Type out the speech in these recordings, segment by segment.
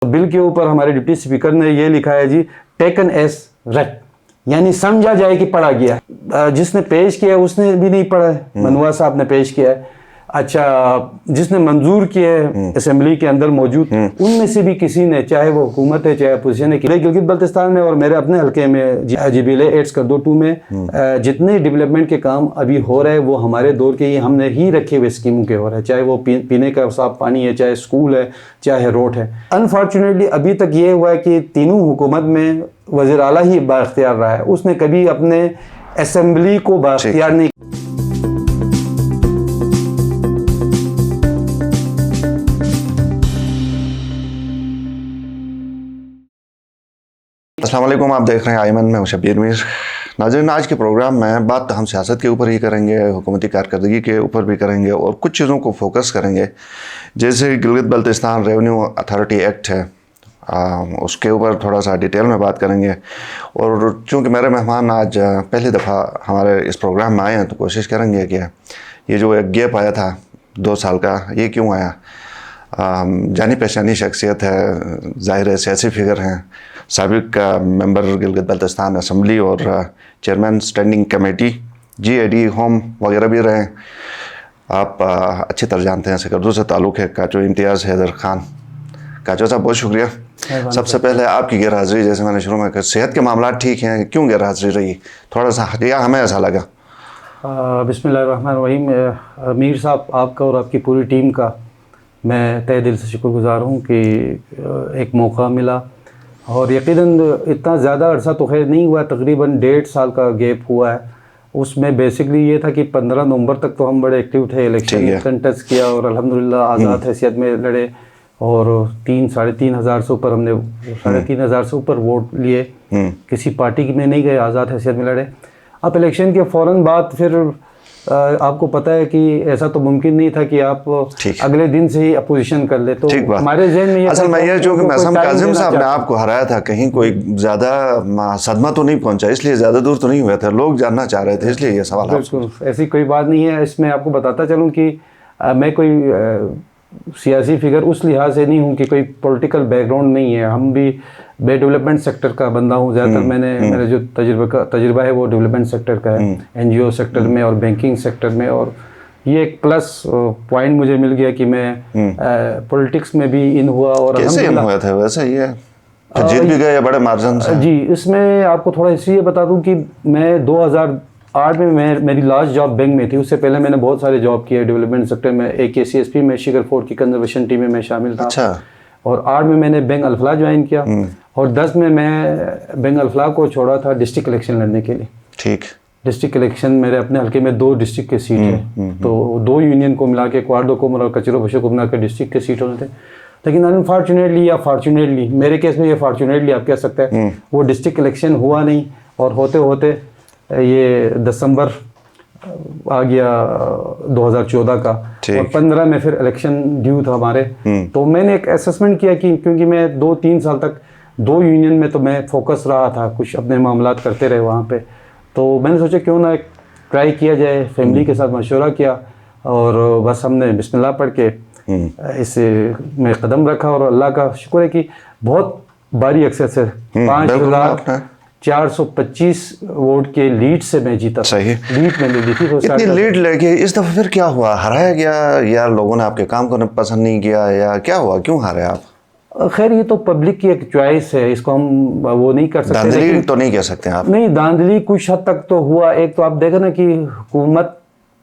بل کے اوپر ہمارے ڈپٹی اسپیکر نے یہ لکھا ہے جی ٹیکن ایز ریڈ، یعنی سمجھا جائے کہ پڑھا گیا ہے. جس نے پیش کیا ہے اس نے بھی نہیں پڑھا ہے، منوا صاحب نے پیش کیا ہے. اچھا، جس نے منظور کیا ہے اسمبلی کے اندر موجود، ان میں سے بھی کسی نے، چاہے وہ حکومت ہے چاہے اپوزیشن ہے، گلگت بلتستان میں اور میرے اپنے حلقے میں جبیل ایڈز کردو 2 میں جتنے ڈیولپمنٹ کے کام ابھی ہو رہے ہیں وہ ہمارے دور کے ہم نے ہی رکھے ہوئے اسکیموں کے ہو رہے ہیں، چاہے وہ پینے کا صاف پانی ہے، چاہے اسکول ہے، چاہے روڈ ہے. انفارچونیٹلی ابھی تک یہ ہوا ہے کہ تینوں حکومت میں وزیر اعلیٰ ہی با اختیار رہا ہے، اس نے کبھی اپنے اسمبلی کو با اختیار نہیں. السلام علیکم، آپ دیکھ رہے ہیں آئمن، میں شبیر میر. ناظرین، آج کے پروگرام میں بات ہم سیاست کے اوپر ہی کریں گے، حکومتی کارکردگی کے اوپر بھی کریں گے اور کچھ چیزوں کو فوکس کریں گے، جیسے Gilgit Baltistan revenue authority act ہے، اس کے اوپر تھوڑا سا ڈیٹیل میں بات کریں گے. اور چونکہ میرے مہمان آج پہلی دفعہ ہمارے اس پروگرام میں آئے ہیں تو کوشش کریں گے کہ یہ جو ایک گیپ آیا تھا 2 سال کا، یہ کیوں آیا. جانی پہچانی شخصیت ہے، ظاہر ہے سیاسی فگر ہیں، سابق ممبر گلگت بلتستان اسمبلی اور chairman standing committee GAD home وغیرہ بھی رہے ہیں. آپ اچھی طرح جانتے ہیں سکردو سے تعلق ہے کاچو امتیاز حیدر خان. کاچو صاحب بہت شکریہ. سب سے پہلے آپ کی غیر حاضری، جیسے میں نے شروع میں کہا، صحت کے معاملات ٹھیک ہیں، کیوں غیر حاضری رہی؟ تھوڑا سا یا ہمیں ایسا لگا. بسم اللہ الرحمن الرحیم. میر صاحب، آپ کا اور آپ کی پوری ٹیم کا میں تہ دل سے شکر گزار ہوں کہ ایک موقع ملا، اور یقیناً اتنا زیادہ عرصہ تو خیر نہیں ہوا، تقریباً 1.5 سال کا گیپ ہوا ہے. اس میں بیسکلی یہ تھا کہ 15 نومبر تک تو ہم بڑے ایکٹیو تھے، الیکشن کنٹیسٹ کیا اور الحمدللہ آزاد حیثیت میں لڑے، اور 3-3.5 ہزار سے اوپر ہم نے 3.5 ہزار سے اوپر ووٹ لیے. کسی پارٹی میں نہیں گئے، آزاد حیثیت میں لڑے. اب الیکشن کے فوراً بعد پھر آپ کو پتہ ہے کہ ایسا تو ممکن نہیں تھا کہ آپ اگلے دن سے ہی اپوزیشن کر لے. تو ہمارے ذہن میں اصل میں یہ جو کہ معصوم کاظم صاحب نے آپ کو ہرایا تھا، کہیں کوئی زیادہ صدمہ تو نہیں پہنچا، اس لیے زیادہ دور تو نہیں ہوئے تھے، لوگ جاننا چاہ رہے تھے، اس لیے یہ سوال. بالکل ایسی کوئی بات نہیں ہے. اس میں آپ کو بتاتا چلوں کہ میں کوئی سیاسی فگر اس لحاظ سے نہیں ہوں کہ کوئی پولیٹیکل بیک گراؤنڈ نہیں ہے. ہم بھی بے ڈیولپمنٹ سیکٹر کا بندہ ہوں زیادہ تر. میرا جو تجربہ ہے وہ ڈیولپمنٹ سیکٹر کا ہے، NGO سیکٹر میں اور بینکنگ سیکٹر میں. اور یہ ایک پلس پوائنٹ مجھے مل گیا کہ میں پولیٹکس میں بھی ان ہوا. اور کیسے ان ہوئے تھے ویسے؟ یہ جیت بھی گئے بڑے مارجن سے. جی، اس میں آپ کو تھوڑا ہسٹری یہ بتا دوں کہ میں 2008 میں میری لاسٹ جاب بینک میں تھی. اس سے پہلے میں نے بہت سارے جاب کیے ڈیولپمنٹ سیکٹر میں. AKCSP میں شگر فورٹ کی کنزرویشن ٹیم میں میں شامل تھا. اچھا. اور 8 میں نے بینک الفلاح جوائن کیا، اور 10 میں بینک الفلاح کو چھوڑا تھا ڈسٹرکٹ الیکشن لڑنے کے لیے. ٹھیک. ڈسٹرکٹ الیکشن میرے اپنے حلقے میں 2 ڈسٹرکٹ کے سیٹ ہیں، تو 2 یونین کو ملا کے، کوارڈو کو ملا اور کچرو بشو کو ملا کے ڈسٹرکٹ کے سیٹ ہوتے تھے. لیکن انفارچونیٹلی یا فارچونیٹلی، میرے کیس میں یہ فارچونیٹلی آپ کہہ سکتے ہیں، وہ ڈسٹرکٹ الیکشن ہوا نہیں. اور ہوتے ہوتے یہ دسمبر آ گیا 2014 کا، اور 15 میں پھر الیکشن ڈیو تھا ہمارے. تو میں نے ایک اسسمنٹ کیا کہ کیونکہ میں 2-3 سال تک 2 یونین میں تو میں فوکس رہا تھا، کچھ اپنے معاملات کرتے رہے وہاں پہ. تو میں نے سوچا کیوں نہ ایک ٹرائی کیا جائے. فیملی کے ساتھ مشورہ کیا، اور بس ہم نے بسم اللہ پڑھ کے اس میں قدم رکھا. اور اللہ کا شکر ہے کہ بہت بھاری اکثر سے 5,425 ووٹ کے لیڈ سے میں جیتا. صحیح لیڈ میں نے لی تھی. اتنی لیڈ لے کے اس دفعہ پھر کیا ہوا؟ ہرایا گیا یا لوگوں نے آپ کے کام کو پسند نہیں کیا، یا کیا ہوا؟ کیوں ہارے آپ؟ خیر یہ تو پبلک کی ایک چوائس ہے، اس کو ہم وہ نہیں کر سکتے. دھاندلی تو نہیں کہہ سکتے آپ. نہیں، دھاندلی کچھ حد تک تو ہوا. ایک تو آپ دیکھیں نا کہ حکومت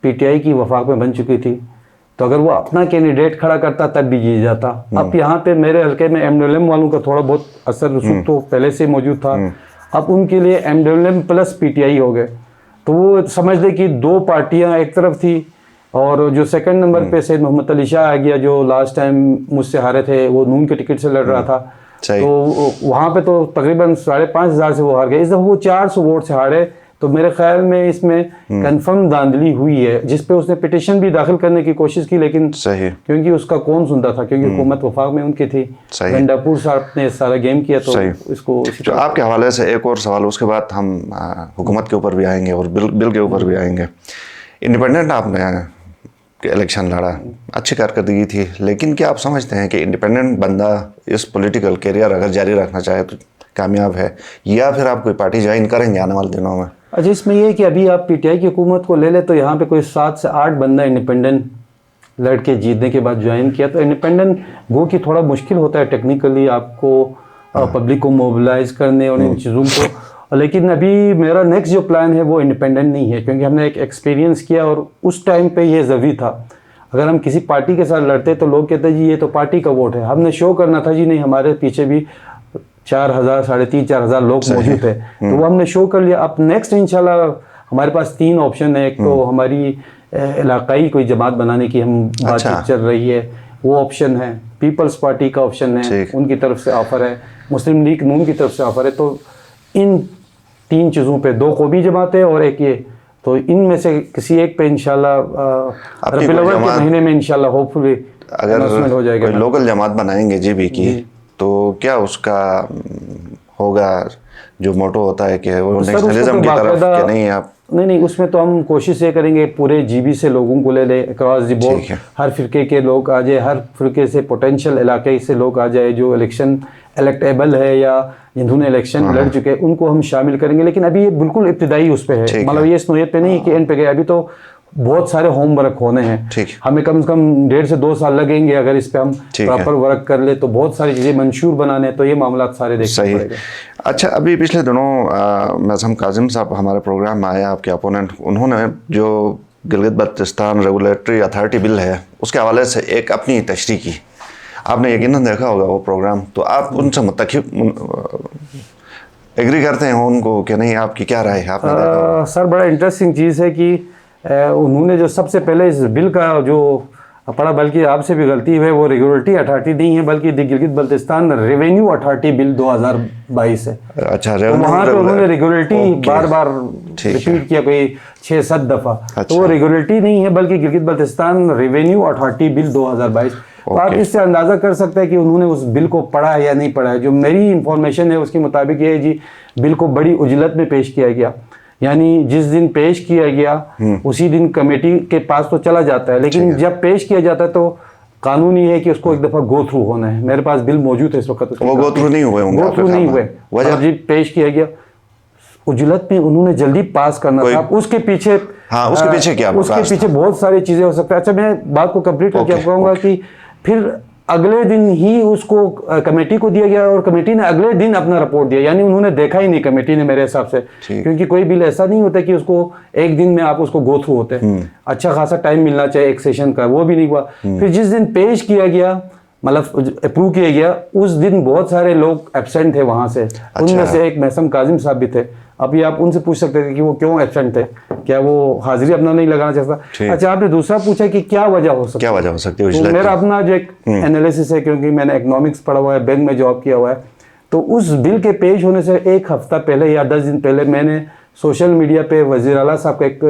PTI کی وفاق میں بن چکی تھی، تو اگر وہ اپنا کینڈیڈیٹ کھڑا کرتا تب بھی جیت جاتا. اب یہاں پہ میرے حلقے میں MWM والوں کا تھوڑا بہت اثر رسوخ تو پہلے سے موجود تھا. اب ان کے لیے MWM پلس PTI ہو گئے. تو وہ سمجھ لے کہ 2 پارٹیاں ایک طرف تھی، اور جو سیکنڈ نمبر پہ سید محمد علی شاہ آ گیا، جو لاسٹ ٹائم مجھ سے ہارے تھے، وہ نون کے ٹکٹ سے لڑ رہا تھا. تو وہاں پہ تو تقریباً 5,500 سے وہ ہار گئے. اس دفعہ وہ 400 ووٹ سے ہارے. تو میرے خیال میں اس میں کنفرم دھاندلی ہوئی ہے، جس پہ اس نے پٹیشن بھی داخل کرنے کی کوشش کی، لیکن کیونکہ اس کا کون سنتا تھا، کیونکہ حکومت وفاق میں ان کی تھی. گنڈاپور صاحب نے سارا گیم کیا. تو اس کو جو آپ کے حوالے سے ایک اور سوال، اس کے بعد ہم حکومت کے اوپر بھی آئیں گے اور بل کے اوپر بھی آئیں گے. انڈیپینڈنٹ آپ نے الیکشن لڑا, اچھی کارکردگی تھی, لیکن کیا آپ سمجھتے ہیں کہ انڈیپینڈنٹ بندہ اس پولیٹیکل کیریئر اگر جاری رکھنا چاہے تو کامیاب ہے, یا پھر آپ کوئی پارٹی جوائن کریں گے آنے والے دنوں میں؟ اچھا, اس میں یہ ہے کہ ابھی آپ پی ٹی آئی کی حکومت کو لے لیں تو یہاں پہ کوئی 7 سے 8 بندہ انڈیپینڈنٹ لڑکے جیتنے کے بعد جوائن کیا, تو انڈیپینڈنٹ وہ کہ تھوڑا مشکل ہوتا ہے ٹیکنیکلی آپ کو پبلک کو موبلائز کرنے اور ان چیزوں کو, لیکن ابھی میرا نیکسٹ جو پلان ہے وہ انڈیپینڈنٹ نہیں ہے, کیونکہ ہم نے ایک ایکسپیرینس کیا اور اس ٹائم پہ یہ ضروری تھا. اگر ہم کسی پارٹی کے ساتھ لڑتے تو لوگ کہتے جی یہ تو پارٹی کا ووٹ ہے, ہم نے شو کرنا تھا جی نہیں ہمارے پیچھے بھی 4,000 3,500 لوگ موجود تھے, تو وہ ہم نے شو کر لیا. اب نیکسٹ انشاءاللہ ہمارے پاس 3 آپشن ہے. ایک تو ہماری علاقائی کوئی جماعت بنانے کی ہم بات چیت چل رہی ہے, وہ آپشن ہے. پیپلز پارٹی کا آپشن ہے, ان کی طرف سے آفر ہے. مسلم لیگ نون کی طرف سے آفر ہے. تو ان 3 چیزوں پہ 2 قومی جماعتیں اور ایک یہ, تو ان میں سے کسی ایک پہ انشاءاللہ ربیع الاول کے مہینے میں انشاءاللہ ہوپ فلی اناؤنسمنٹ ہو جائے گا. اگر لوکل جماعت بنائیں گے جی بی کی تو کیا اس کا ہوگا جو موٹو ہوتا ہے کہ وہ نیشنلزم کی طرف کہ نہیں آپ؟ نہیں, اس میں تو ہم کوشش یہ کریں گے پورے جی بی سے لوگوں کو لے لیں, اکراس دی بورڈ ہر فرقے کے لوگ آ جائے, ہر فرقے سے پوٹینشیل علاقے سے لوگ آ جائے جو الیکشن الیکٹیبل ہے یا جنہوں نے الیکشن لڑ چکے ان کو ہم شامل کریں گے. لیکن ابھی یہ بالکل ابتدائی اس پہ ہے, مطلب یہ اس نوعیت پہ نہیں کہ اینڈ پہ گئے, ابھی تو بہت سارے ہوم ورک ہونے ہیں. ہمیں کم سے کم 1.5 سے 2 سال لگیں گے اگر اس پہ ہم پراپر ورک کر لیں, تو بہت ساری چیزیں منشور بنانے, تو یہ معاملات سارے دیکھنے پڑے گا. اچھا, ابھی پچھلے دنوں معظم کاظم صاحب ہمارے پروگرام میں آئے, آپ کے اپوننٹ, انہوں نے جو گلگت بلتستان ریگولیٹری اتھارٹی بل ہے اس کے حوالے سے ایک اپنی تشریح کی. آپ نے یقیناً دیکھا ہوگا وہ پروگرام, تو آپ ان سے متفق ایگری کرتے ہیں ان کو کہ نہیں؟ آپ کی کیا رائے ہے؟ آپ نے دیکھا ہوگا سر, بڑا انٹرسٹنگ چیز ہے کہ انہوں نے جو سب سے پہلے اس بل کا جو پڑھا, بلکہ آپ سے بھی غلطی ہے, وہ ریگولیٹری اتھارٹی نہیں ہے بلکہ گلگت بلتستان ریونیو اتھارٹی بل 2022 ہے. اچھا, وہاں پہ انہوں نے ریگولیٹری بار بار ریپیٹ کیا کوئی 6-7 دفعہ, تو وہ ریگولیٹری نہیں ہے بلکہ گلگت بلتستان ریونیو اتھارٹی بل 2022. تو آپ اس سے اندازہ کر سکتے ہیں کہ انہوں نے اس بل کو پڑھا ہے یا نہیں پڑھا ہے. جو میری انفارمیشن ہے اس کے مطابق یہ ہے جی, بل کو بڑی عجلت میں پیش کیا گیا, یعنی جس دن پیش کیا گیا اسی دن کمیٹی کے پاس تو چلا جاتا ہے, لیکن جب پیش کیا جاتا ہے تو قانون یہ ہے کہ اس کو ایک دفعہ گو تھرو ہونا ہے. میرے پاس بل موجود ہے اس وقت, وہ گو تھرو نہیں ہوئے ہوں گے. گو تھرو نہیں ہوئے, جب پیش کیا گیا عجلت میں انہوں نے جلدی پاس کرنا تھا. اس کے پیچھے کیا, اس کے پیچھے بہت ساری چیزیں ہو سکتا ہے. اچھا, میں بات کو کمپلیٹ کر کے آپ کہوں گا کہ پھر اگلے دن ہی اس کو کمیٹی کو دیا گیا اور کمیٹی نے اگلے دن اپنا رپورٹ دیا, یعنی انہوں نے دیکھا ہی نہیں کمیٹی نے میرے حساب سے, کیونکہ کوئی بل ایسا نہیں ہوتا کہ اس کو ایک دن میں آپ اس کو گو تھرو ہوتے ہیں. اچھا خاصا ٹائم ملنا چاہیے ایک سیشن کا, وہ بھی نہیں ہوا. پھر جس دن پیش کیا گیا, مطلب اپروو کیا گیا, اس دن بہت سارے لوگ ایبسینٹ تھے وہاں سے. ان میں سے ایک معصوم کاظم صاحب بھی تھے. اب یہ آپ ان سے پوچھ سکتے تھے کہ وہ کیوں ایبسینٹ تھے, کیا وہ حاضری اپنا نہیں لگانا چاہتا. اچھا, آپ نے دوسرا پوچھا کہ کیا وجہ ہو سکتی ہے. میرا اپنا جو ایک انالیسس ہے, کیونکہ میں نے اکنامکس پڑھا ہوا ہے, بینک میں جاب کیا ہوا ہے, تو اس بل کے پیش ہونے سے 1 ہفتہ پہلے یا 10 دن پہلے میں نے سوشل میڈیا پہ وزیر اعلیٰ صاحب کا ایک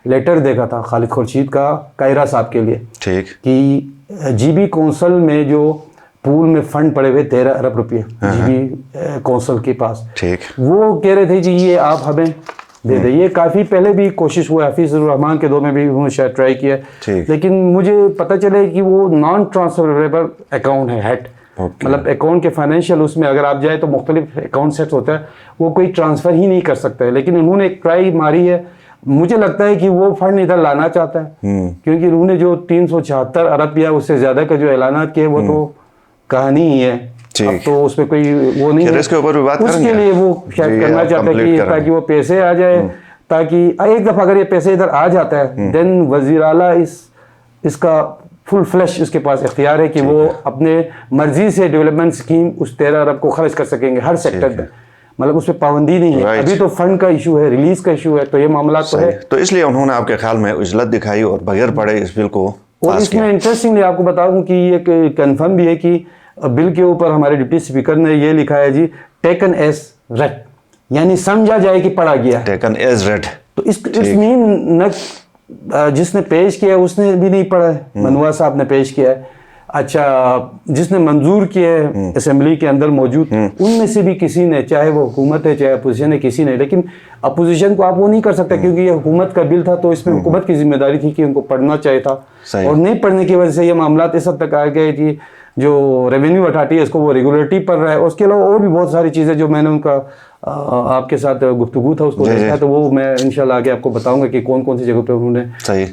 لیٹر دیکھا تھا, خالد خورشید کا, کائرہ صاحب کے لیے, کہ جی بی کونسل میں جو پول میں فنڈ پڑے ہوئے 13 ارب روپے جی بی کونسل کے پاس, وہ کہہ رہے تھے جی یہ آپ ہمیں دے دیں. یہ کافی پہلے بھی کوشش ہوا, حفیظ الرحمان کے دور میں بھی انہوں نے شاید ٹرائی کیا, لیکن مجھے پتہ چلے کہ وہ نان ٹرانسفریبل اکاؤنٹ ہے, ہیٹ, مطلب اکاؤنٹ کے فائنینشیل اس میں اگر آپ جائیں تو مختلف اکاؤنٹ سیٹ ہوتا ہے, وہ کوئی ٹرانسفر ہی نہیں کر سکتا ہے. لیکن انہوں نے ایک ٹرائی ماری ہے, مجھے لگتا ہے کہ وہ فنڈ ادھر لانا چاہتا ہے, کیونکہ انہوں نے جو 376 ارب یا اس سے زیادہ کا جو اعلانات کیے وہ تو کہانی ہی ہے. اب تو اس میں کوئی وہ نہیں ہے, اس کے لیے وہ شاید کرنا چاہتا ہے کہ تاکہ وہ پیسے آ جائے, تاکہ ایک دفعہ اگر یہ پیسے ادھر آ جاتا ہے دین وزیر اعلیٰ اس کا فل فلیش اس کے پاس اختیار ہے کہ وہ اپنے مرضی سے ڈیولپمنٹ اسکیم اس 13 ارب کو خرچ کر سکیں گے ہر سیکٹر میں. مطلب اس پہ پابندی نہیں ہے. ابھی تو فنڈ کا ایشو ہے, ریلیز کا ایشو ہے, تو یہ معاملات تو ہے. تو اس لیے انہوں نے آپ کے خیال میں عجلت دکھائی اور بغیر پڑھے اس بل کو اور اس میں انٹرسٹنگلی آپ کو بتاؤں کہ یہ کنفرم بھی ہے کہ بل کے اوپر ہمارے ڈپٹی اسپیکر نے یہ لکھا ہے جی, ٹیکن ایز ریڈ, یعنی سمجھا جائے کہ پڑھا گیا. ٹیکن ایز ریڈ, تو اس مین جس نے پیش کیا ہے اس نے بھی نہیں پڑھا ہے, منوا صاحب نے پیش کیا ہے, اچھا جس نے منظور کیے اسمبلی کے اندر موجود ان میں سے بھی کسی نے, چاہے وہ حکومت ہے چاہے اپوزیشن ہے, کسی نے, لیکن اپوزیشن کو آپ وہ نہیں کر سکتے کیونکہ یہ حکومت کا بل تھا تو اس میں حکومت کی ذمہ داری تھی کہ ان کو پڑھنا چاہیے تھا, اور نہیں پڑھنے کی وجہ سے یہ معاملات اس حد تک آ گئے کہ جو ریونیو اٹھاتی ہے اس کو وہ ریگولیٹری پر رہا ہے. اس کے علاوہ اور بھی بہت ساری چیزیں جو میں نے ان کا آپ کے ساتھ گفتگو تھا اس کو دیکھا ہے, تو وہ میں انشاءاللہ آگے آپ کو بتاؤں گا کہ کون کون سی جگہ پہ انہوں نے. صحیح.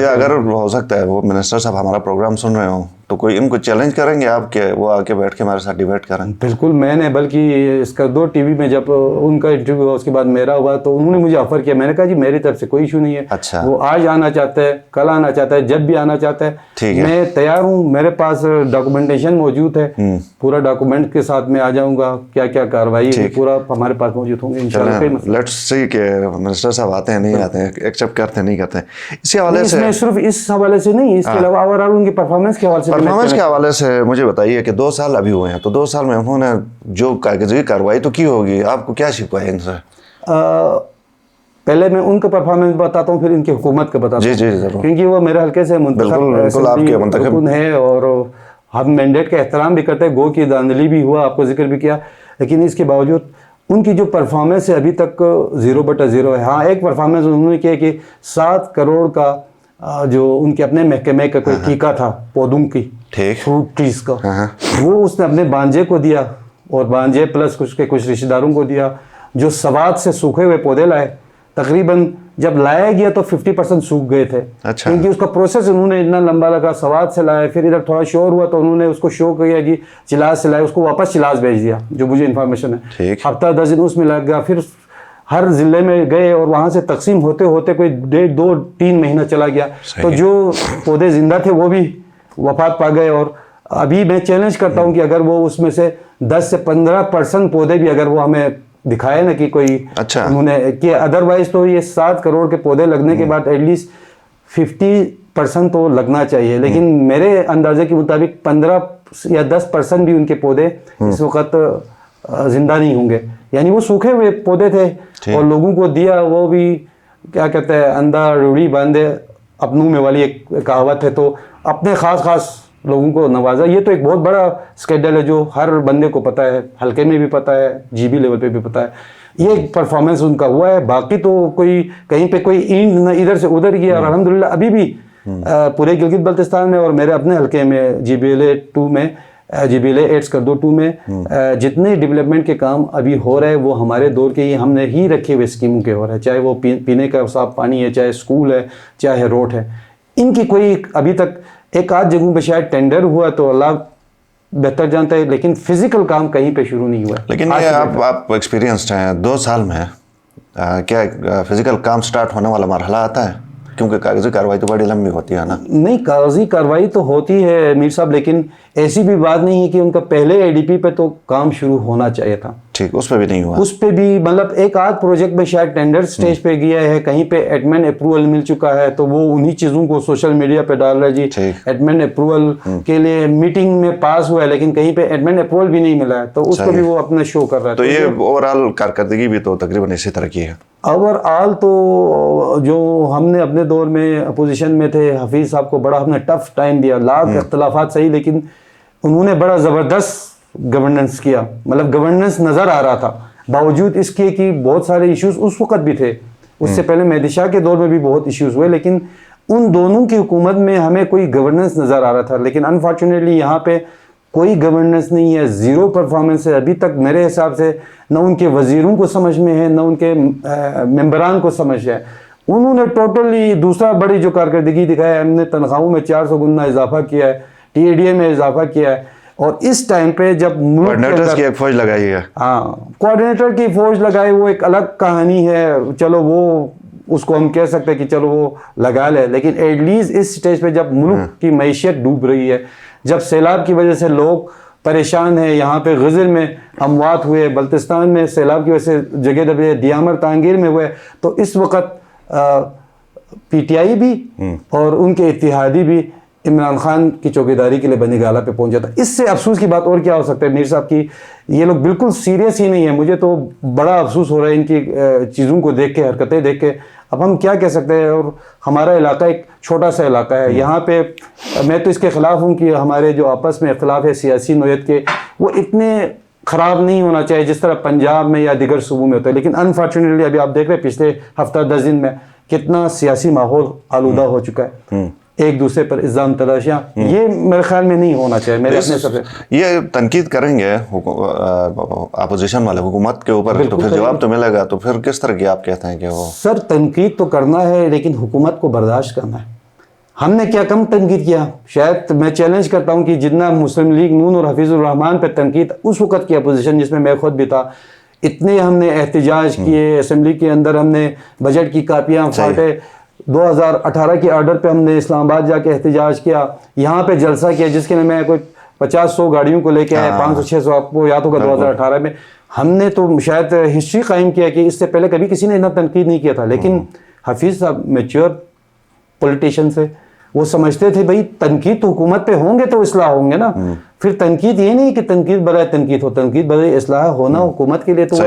اگر ہو سکتا ہے وہ منسٹر صاحب ہمارا پروگرام سن رہے ہوں تو کوئی ان کو چیلنج کریں گے آپ کہ وہ آ کے بیٹھ کے ہمارے ساتھ ڈیبیٹ کریں؟ بالکل, میں نے بلکہ اس کا 2 ٹی وی میں جب ان کا انٹرویو ہوا اس کے بعد میرا ہوا تو انہوں نے مجھے آفر کیا. میں نے کہا جی میری طرف سے کوئی ایشو نہیں ہے. اچھا. وہ آج آنا چاہتا ہے, کل آنا چاہتا ہے, جب بھی آنا چاہتا ہے میں تیار ہوں. میرے پاس ڈاکومنٹیشن موجود ہے, پورا ڈاکومنٹ کے ساتھ میں آ جاؤں گا, کیا کیا کارروائی ہے پورا ہمارے پاس موجود ہوں گے انشاءاللہ. لیٹس سی کہ منسٹر صاحب آتے ہیں نہیں آتے ہیں, ایکسیپٹ کرتے ہیں نہیں کرتے ہیں. اسی حوالے سے میں صرف اس حوالے سے نہیں, اس کے علاوہ اوور آل ان کی پرفارمنس کے حوالے سے مجھے بتائیے کہ 2 سال ابھی ہوئے ہیں تو 2 سال میں انہوں نے جو کاغذی کارروائی تو کی ہوگی, آپ کو کیا شکوہ ہے ان سے؟ پہلے میں ان کا پرفارمنس بتاتا ہوں پھر ان کی حکومت کا بتاتا ہوں. جی ضرور, کیونکہ وہ میرے حلقے سے منتخب ہے اور ہم مینڈیٹ کا احترام بھی کرتے ہیں. گو کی دھاندلی بھی ہوا, آپ کو ذکر بھی کیا, لیکن اس کے باوجود ان کی جو پرفارمنس ہے ابھی تک 0/0 ہے. ہاں ایک پرفارمنس انہوں نے کیا کہ 7 کروڑ کا جو ان کے اپنے محکمے کا کوئی ٹھیکہ تھا پودوں کی, فروٹ ٹریز کا, وہ اس نے اپنے بانجے کو دیا اور بانجے پلس کچھ رشتہ داروں کو دیا. جو سوات سے سوکھے ہوئے پودے لائے, تقریباً جب لایا گیا تو 50% سوکھ گئے تھے. کیونکہ اس کا پروسیس انہوں نے اتنا لمبا لگا. سوات سے لائے, پھر ادھر تھوڑا شور ہوا تو انہوں نے اس کو شو کیا کہ چلاس سے لائے, اس کو واپس چلاس بھیج دیا, جو مجھے انفارمیشن ہے. ہفتہ 10 دن اس میں لگ گیا. پھر ہر ضلع میں گئے اور وہاں سے تقسیم ہوتے ہوتے کوئی 1.5-2-3 مہینہ چلا گیا. تو جو پودے زندہ تھے وہ بھی وفات پا گئے. اور ابھی میں چیلنج کرتا ہوں کہ اگر وہ اس میں سے 10 سے 15% پودے بھی اگر وہ ہمیں دکھائے نا کہ کوئی انہوں نے کہ ادروائز تو یہ 7 کروڑ کے پودے لگنے کے بعد ایٹ لیسٹ 50% تو لگنا چاہیے. لیکن میرے اندازے کے مطابق 15 یا 10% بھی ان کے پودے اس وقت زندہ نہیں ہوں گے. یعنی وہ سوکھے ہوئے پودے تھے اور لوگوں کو دیا, وہ بھی کیا کہتے ہیں اندھا روڑی باندھے اپنوں میں والی ایک کہاوت ہے. تو اپنے خاص لوگوں کو نوازا. یہ تو ایک بہت بڑا اسکینڈل ہے جو ہر بندے کو پتہ ہے, حلقے میں بھی پتہ ہے, جی بی لیول پہ بھی پتہ ہے. یہ پرفارمنس ان کا ہوا ہے. باقی تو کوئی کہیں پہ کوئی اینڈ نہ ادھر سے ادھر گیا. اور الحمدللہ ابھی بھی پورے گلگت بلتستان میں اور میرے اپنے حلقے میں GBLA 2 میں جتنے ڈیولپمنٹ کے کام ابھی ہو رہے ہیں وہ ہمارے دور کے ہم نے ہی رکھے ہوئے اسکیموں کے ہو رہے ہیں. چاہے وہ پینے کا صاف پانی ہے, چاہے اسکول ہے, چاہے روڈ ہے. ان کی کوئی ابھی تک 1-8 جگہوں پہ شاید ٹینڈر ہوا تو اللہ بہتر جانتا ہے, لیکن فزیکل کام کہیں پہ شروع نہیں ہوا. لیکن یہ آپ ایکسپیرینسڈ ہیں, 2 سال میں کیا فزیکل کام سٹارٹ ہونے والا مرحلہ آتا ہے؟ کیونکہ کاغذی کارروائی تو بڑی لمبی ہوتی ہے نا. نہیں, کاغذی کارروائی تو ہوتی ہے میر صاحب, لیکن ایسی بھی بات نہیں ہے کہ ان کا پہلے ADP پہ تو کام شروع ہونا چاہیے تھا. ٹھیک, اس پہ بھی نہیں ہوا. اس پہ بھی مطلب 1-8 پروجیکٹ میں شاید ٹینڈر سٹیج پہ گیا ہے, کہیں پہ ایڈمن اپروول مل چکا ہے تو وہ انہی چیزوں کو سوشل میڈیا پہ ڈال رہا ہے جی ایڈمن اپروول کے لیے میٹنگ میں پاس ہوا ہے, لیکن کہیں پہ ایڈمن اپروول بھی نہیں ملا ہے تو اس کو بھی وہ اپنا شو کر رہا ہے. تو یہ اوور آل کارکردگی بھی تو تقریباً اسی طرح کی ہے. اوور آل تو جو ہم نے اپنے دور میں اپوزیشن میں تھے, حفیظ صاحب کو بڑا ہم نے ٹف ٹائم دیا. لاکھ اختلافات صحیح, لیکن انہوں نے بڑا زبردست گورننس کیا. مطلب گورننس نظر آ رہا تھا باوجود اس کے کہ بہت سارے ایشوز اس وقت بھی تھے. اس سے پہلے مہدی شاہ کے دور میں بھی بہت ایشوز ہوئے, لیکن ان دونوں کی حکومت میں ہمیں کوئی گورننس نظر آ رہا تھا. لیکن انفارچونیٹلی یہاں پہ کوئی گورننس نہیں ہے, 0 پرفارمنس ہے ابھی تک. میرے حساب سے نہ ان کے وزیروں کو سمجھ میں ہے, نہ ان کے ممبران کو سمجھ ہے. انہوں نے ٹوٹلی دوسرا بڑی جو کارکردگی دکھایا ہے, ہم نے تنخواہوں میں 400 گنا اضافہ کیا ہے, TADA میں اضافہ کیا ہے. اور اس ٹائم پہ جب کوآرڈینیٹرز کی ایک فوج لگائی ہے. ہاں, کوآرڈینیٹر کی فوج لگائی, وہ ایک الگ کہانی ہے. چلو وہ اس کو ہم کہہ سکتے ہیں کہ چلو وہ لگا لے, لیکن ایٹ لیسٹ اس سٹیج پہ جب ملک کی معیشت ڈوب رہی ہے, جب سیلاب کی وجہ سے لوگ پریشان ہیں, یہاں پہ غزل میں اموات ہوئے, بلتستان میں سیلاب کی وجہ سے جگہ دبے, دیامر تانگیر میں ہوئے, تو اس وقت PTI بھی اور ان کے اتحادی بھی عمران خان کی چوکیداری کے لیے بنی گالہ پہ پہنچ جاتا. اس سے افسوس کی بات اور کیا ہو سکتا ہے میر صاحب کی یہ لوگ بالکل سیریس ہی نہیں ہے. مجھے تو بڑا افسوس ہو رہا ہے ان کی چیزوں کو دیکھ کے, حرکتیں دیکھ کے. اب ہم کیا کہہ سکتے ہیں. اور ہمارا علاقہ ایک چھوٹا سا علاقہ ہے, یہاں پہ میں تو اس کے خلاف ہوں کہ ہمارے جو آپس میں اختلاف ہے سیاسی نوعیت کے, وہ اتنے خراب نہیں ہونا چاہیے جس طرح پنجاب میں یا دیگر صوبوں میں ہوتا ہے. لیکن انفارچونیٹلی ابھی آپ دیکھ رہے ہیں پچھلے ہفتہ 10 دن میں کتنا سیاسی ماحول آلودہ ہو چکا ہے, ایک دوسرے پر الزام تراشیاں, یہ میرے خیال میں نہیں ہونا چاہیے. میرے اپنے سب سے یہ تنقید کریں گے اپوزیشن والے حکومت کے اوپر تو پھر جواب تو ملے گا, تو پھر کس طرح کی آپ کہتے ہیں کہ وہ سر تنقید تو کرنا ہے لیکن حکومت کو برداشت کرنا ہے. ہم نے کیا کم تنقید کیا؟ شاید میں چیلنج کرتا ہوں کہ جتنا مسلم لیگ نون اور حفیظ الرحمان پہ تنقید اس وقت کی اپوزیشن جس میں میں خود بھی تھا, اتنے ہم نے احتجاج کیے, اسمبلی کے اندر ہم نے بجٹ کی کاپیاں پھاٹے, 2018 کے آرڈر پہ ہم نے اسلام آباد جا کے احتجاج کیا, یہاں پہ جلسہ کیا جس کے لیے میں کوئی 50-100 گاڑیوں کو لے کے آیا, 500-600 آپ کو یاد ہوگا 2018 میں. ہم نے تو شاید ہسٹری قائم کیا کہ اس سے پہلے کبھی کسی نے اتنا تنقید نہیں کیا تھا. لیکن حفیظ صاحب میچور پولیٹیشین سے, وہ سمجھتے تھے بھائی تنقید تو حکومت پہ ہوں گے تو اصلاح ہوں گے نا. پھر تنقید یہ نہیں کہ تنقید برائے تنقید ہو, تنقید برائے اصلاح ہونا حکومت کے لیے تو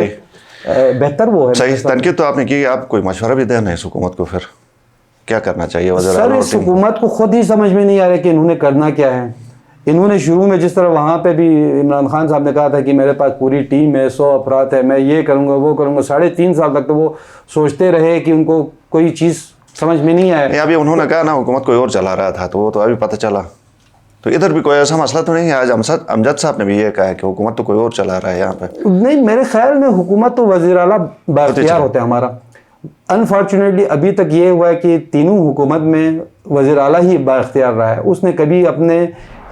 بہتر وہ ہے. صحیح تنقید تو آپ نے کی, آپ کوئی مشورہ بھی دینا ہے اس حکومت کو, پھر کیا کرنا چاہیے وزیر سر؟ اس حکومت کو خود ہی سمجھ میں نہیں آ رہا کہ انہوں نے کرنا کیا ہے. انہوں نے شروع میں جس طرح وہاں پہ بھی عمران خان صاحب نے کہا تھا کہ میرے پاس پوری ٹیم ہے, 100 افراد ہے, میں یہ کروں گا وہ کروں گا, 3.5 سال تک تو وہ سوچتے رہے کہ ان کو کوئی چیز سمجھ میں نہیں آیا. ابھی انہوں نے کہا نا حکومت کوئی اور چلا رہا تھا, تو وہ تو ابھی پتہ چلا. تو ادھر بھی کوئی ایسا مسئلہ تو نہیں ہے؟ آج امجد صاحب نے بھی یہ کہا ہے کہ حکومت تو کوئی اور چلا رہا ہے یہاں پہ. نہیں, میرے خیال میں حکومت تو وزیر اعلیٰ بااختیار ہوتا ہے ہمارا. انفارچونیٹلی ابھی تک یہ ہوا ہے کہ تینوں حکومت میں وزیر اعلیٰ ہی بااختیار رہا ہے, اس نے کبھی اپنے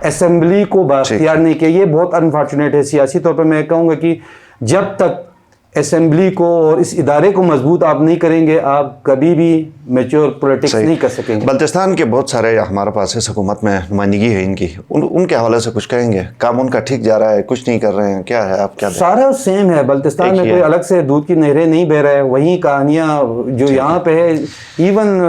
اسمبلی کو بااختیار نہیں کیا. یہ بہت انفارچونیٹ ہے. سیاسی طور پہ میں کہوں گا کہ جب تک اسمبلی کو اور اس ادارے کو مضبوط آپ نہیں کریں گے, آپ کبھی بھی میچور پولیٹکس نہیں کر سکیں گے. بلتستان کے بہت سارے ہمارے پاس اس حکومت میں نمائندگی ہے ان کی, ان کے حوالے سے کچھ کہیں گے؟ کام ان کا ٹھیک جا رہا ہے, کچھ نہیں کر رہے ہیں, کیا ہے آپ کیا؟ سارا سیم ہے. بلتستان میں کوئی الگ سے دودھ کی نہریں نہیں بہ رہا ہے, وہی کہانیاں جو یہاں پہ ہے. ایون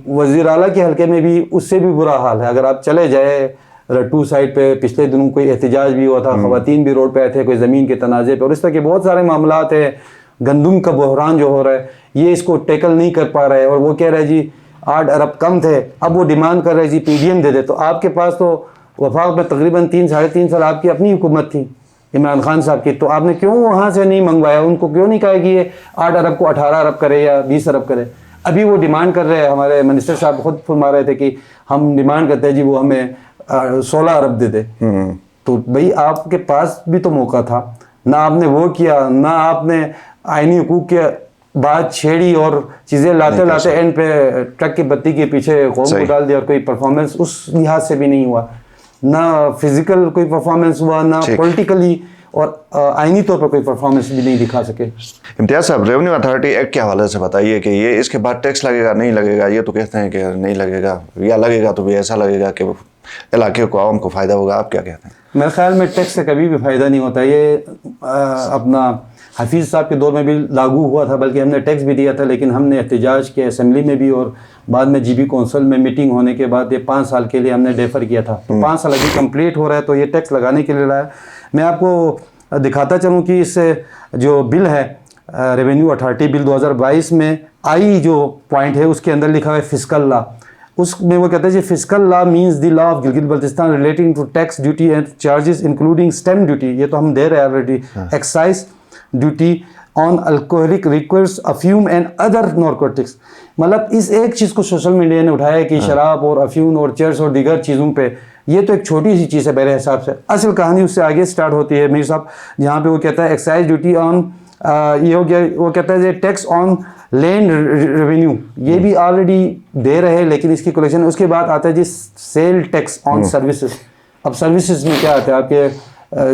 وزیر اعلیٰ کے حلقے میں بھی اس سے بھی برا حال ہے. اگر آپ چلے جائے رٹو سائڈ پہ, پچھلے دنوں کوئی احتجاج بھی ہوا تھا, خواتین بھی روڈ پہ آئے تھے کوئی زمین کے تنازع پہ, اور اس طرح کے بہت سارے معاملات ہیں. گندم کا بحران جو ہو رہا ہے, یہ اس کو ٹیکل نہیں کر پا رہا ہے, اور وہ کہہ رہے جی 8 ارب کم تھے, اب وہ ڈیمانڈ کر رہے جی پی ڈی ایم دے دے. تو آپ کے پاس تو وفاق میں تقریباً 3-3.5 سال آپ کی اپنی حکومت تھی عمران خان صاحب کی, تو آپ نے کیوں وہاں سے نہیں منگوایا؟ ان کو کیوں نہیں کہا کہ یہ 8 ارب کو 18 ارب کرے یا 20 ارب کرے؟ ابھی وہ ڈیمانڈ کر رہے ہیں. ہمارے منسٹر صاحب خود فرما رہے تھے کہ ہم ڈیمانڈ کرتے ہیں جی وہ ہمیں 16 ارب دے دے. تو بھئی آپ کے پاس بھی تو موقع تھا, نہ آپ نے وہ کیا, نہ آپ نے آئینی حقوق کے بات چھیڑی اور چیزیں لاتے لاتے اینڈ پہ ٹرک کی بتی کے پیچھے قوم کو ڈال دیا, اور کوئی پرفارمنس اس لحاظ سے بھی نہیں ہوا. نہ فزیکل کوئی پرفارمنس ہوا, نہ پولیٹیکلی اور آئینی طور پر کوئی پرفارمنس بھی نہیں دکھا سکے. امتیاز صاحب, ریونیو اتھارٹی ایکٹ کے حوالے سے بتائیے کہ یہ اس کے بعد ٹیکس لگے گا نہیں لگے گا؟ یہ تو کہتے ہیں کہ نہیں لگے گا, یا لگے گا تو بھی ایسا لگے گا کہ علاقے کو عوام کو فائدہ ہوگا. آپ کیا کہتے ہیں؟ میرے خیال میں ٹیکس سے کبھی بھی فائدہ نہیں ہوتا. یہ اپنا حفیظ صاحب کے دور میں بھی لاگو ہوا تھا, بلکہ ہم نے ٹیکس بھی دیا تھا, لیکن ہم نے احتجاج کیا اسمبلی میں بھی, اور بعد میں جی بی کونسل میں میٹنگ ہونے کے بعد یہ 5 سال کے لیے ہم نے ڈیفر کیا تھا. 5 سال ابھی کمپلیٹ ہو رہا ہے, تو یہ ٹیکس لگانے کے لیے لایا. میں آپ کو دکھاتا چلوں کہ اس سے جو بل ہے ریونیو اتھارٹی بل 2022 میں آئی جو پوائنٹ ہے اس کے اندر لکھا ہے فسکل لا. اس میں وہ کہتے ہیں جی fiscal law means the law of Gilgit Baltistan relating to tax duty and charges including stamp duty. یہ تو ہم دے رہے ہیں already. Excise duty on alcoholic liquors, افیوم اینڈ ادر نارکوٹکس. مطلب اس ایک چیز کو سوشل میڈیا نے اٹھایا ہے کہ شراب اور افیون اور چرس اور دیگر چیزوں پہ, یہ تو ایک چھوٹی سی چیز ہے میرے حساب سے. اصل کہانی اس سے آگے سٹارٹ ہوتی ہے میر صاحب, جہاں پہ وہ کہتا ہے ایکسائز ڈیوٹی آن, یہ ہو گیا, وہ کہتا ہے ٹیکس آن لینڈ ریونیو, یہ بھی آلریڈی دے رہے ہیں لیکن اس کی کلیکشن. اس کے بعد آتا ہے جی سیل ٹیکس آن سروسز. اب سروسز میں کیا آتا ہے, آپ کے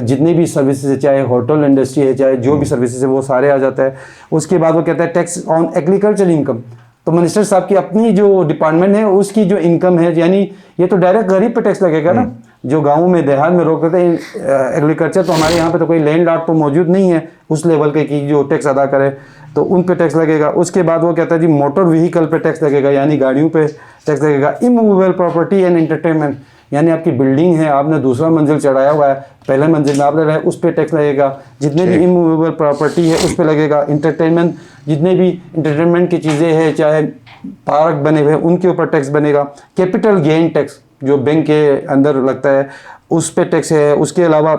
جتنی بھی سروسز ہے, چاہے ہوٹل انڈسٹری ہے, چاہے جو بھی سروسز ہے, وہ سارے آ جاتا ہے. اس کے بعد وہ کہتا ہے ٹیکس آن ایگریکلچر انکم. تو منسٹر صاحب کی اپنی جو ڈپارٹمنٹ ہے اس کی جو انکم ہے, یعنی یہ تو ڈائریکٹ غریب پہ ٹیکس لگے گا نا, جو گاؤں میں دیہات میں روک کرتے ہیں ایگریکلچر. تو ہمارے یہاں پہ تو کوئی لینڈ لاٹ تو موجود نہیں ہے اس لیول کے کہ جو ٹیکس ادا کرے, تو ان پہ ٹیکس لگے گا. اس کے بعد وہ کہتا ہے جی موٹر وہیکل پہ ٹیکس لگے گا, یعنی گاڑیوں پہ ٹیکس لگے گا. اموویبل پراپرٹی اینڈ انٹرٹینمنٹ, یعنی آپ کی بلڈنگ ہے, آپ نے دوسرا منزل چڑھایا ہوا ہے, پہلے منزل میں آپ نے رہا ہے, اس پہ ٹیکس لگے گا. جتنے بھی اموویبل پراپرٹی ہے اس پہ لگے گا. انٹرٹینمنٹ, جتنے بھی انٹرٹینمنٹ کی چیزیں ہیں, چاہے پارک بنے ہوئے ان کے اوپر ٹیکس بنے گا. کیپٹل گین ٹیکس جو بینک کے اندر لگتا ہے اس پہ ٹیکس ہے. اس کے علاوہ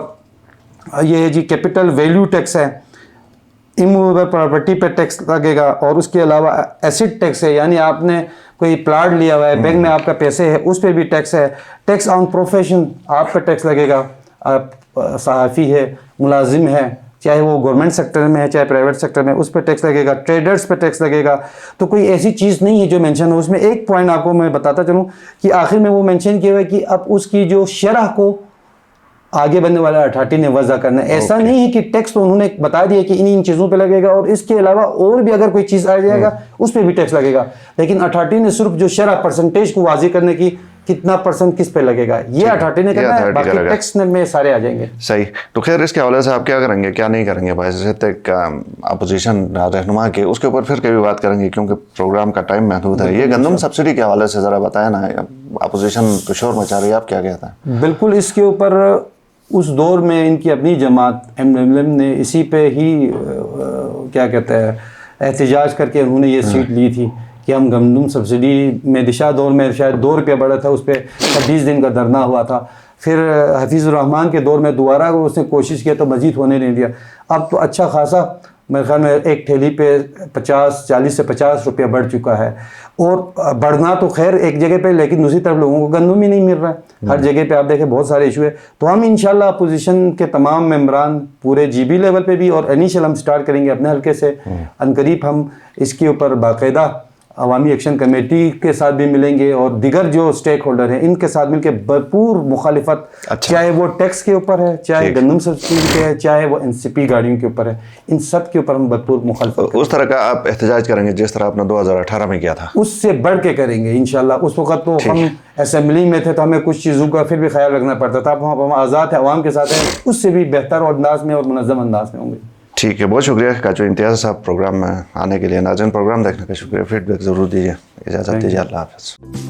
یہ ہے جی کیپٹل ویلیو ٹیکس ہے, اموویبل پراپرٹی پہ ٹیکس لگے گا. اور اس کے علاوہ ایسٹ ٹیکس ہے, یعنی آپ نے کوئی پلاٹ لیا ہوا ہے, بینک میں آپ کا پیسے ہے, اس پہ بھی ٹیکس ہے. ٹیکس آن پروفیشن, آپ پہ ٹیکس لگے گا. آپ صحافی ہے, ملازم ہے, چاہے وہ گورنمنٹ سیکٹر میں ہے چاہے پرائیویٹ سیکٹر میں, اس پہ ٹیکس لگے گا. ٹریڈرز پہ ٹیکس لگے گا. تو کوئی ایسی چیز نہیں ہے جو مینشن ہو اس میں. ایک پوائنٹ آپ کو میں بتاتا چلوں کہ آخر میں وہ مینشن کیا ہوا ہے کہ اب اس کی جو شرح کو آگے بننے والا اتھارٹی نے وضع کرنا ہے. ایسا نہیں ہے کہ ٹیکس تو انہوں نے بتا دیا کہ ان چیزوں پہ لگے گا اور اس کے علاوہ اور بھی اگر کوئی چیز آ جائے گا اس پہ بھی ٹیکس لگے گا. لیکن اتھارٹی نے صرف جو شرح پرسنٹیج کو واضح کرنے کی کتنا پرسنٹ کس پہ لگے گا یہ اتھارٹی نے کرنا ہے, باقی ٹیکس میں سارے آ جائیں گے. صحیح. تو خیر اس کے حوالے سے آپ کیا کریں گے کیا نہیں کریں گے بحیثیت ایک اپوزیشن رہنما کے, اس کے اوپر پھر کبھی بات کریں گے کیونکہ پروگرام کا ٹائم محدود ہے. یہ گندم سبسڈی کے حوالے سے ذرا بتائیں نا, اپوزیشن کو شور مچا رہی ہے, آپ کیا کہتے ہیں؟ بالکل اس کے اوپر اس دور میں ان کی اپنی جماعت MLM نے اسی پہ ہی کیا کہتے ہیں احتجاج کر کے انہوں نے یہ سیٹ لی تھی کہ ہم گندم سبسڈی میں دشا دور میں شاید 2 روپیہ بڑھا تھا, اس پہ 26 دن کا دھرنا ہوا تھا. پھر حفیظ الرحمان کے دور میں دوبارہ اس نے کوشش کیا تو مزید ہونے نہیں دیا. اب تو اچھا خاصا میرے خیال میں ایک ٹھیلی پہ 40 سے 50 روپیہ بڑھ چکا ہے. اور بڑھنا تو خیر ایک جگہ پہ, لیکن دوسری طرف لوگوں کو گندم ہی نہیں مل رہا ہے. ہر جگہ پہ آپ دیکھیں بہت سارے ایشو ہے. تو ہم انشاءاللہ اپوزیشن کے تمام ممبران پورے GB لیول پہ بھی, اور انیشل ہم سٹارٹ کریں گے اپنے حلقے سے, عنقریب ہم اس کے اوپر باقاعدہ عوامی ایکشن کمیٹی کے ساتھ بھی ملیں گے اور دیگر جو سٹیک ہولڈر ہیں ان کے ساتھ مل کے بھرپور مخالفت, چاہے وہ ٹیکس کے اوپر ہے, چاہے گندم سبسڈی کے ہے, چاہے وہ NCP گاڑیوں کے اوپر ہے, ان سب کے اوپر ہم بھرپور مخالفت. اس طرح کا آپ احتجاج کریں گے جس طرح آپ نے 2018 میں کیا تھا؟ اس سے بڑھ کے کریں گے انشاءاللہ. اس وقت تو ہم اسمبلی میں تھے تو ہمیں کچھ چیزوں کا پھر بھی خیال رکھنا پڑتا تھا. اب ہم آزاد ہیں, عوام کے ساتھ ہیں, اس سے بھی بہتر انداز میں اور منظم انداز میں ہوں گے. ٹھیک ہے, بہت شکریہ کاچو امتیاز صاحب پروگرام میں آنے کے لیے. ناظرین پروگرام دیکھنے کا شکریہ, فیڈ بیک ضرور دیجیے. اجازت دیجیے, اللہ حافظ.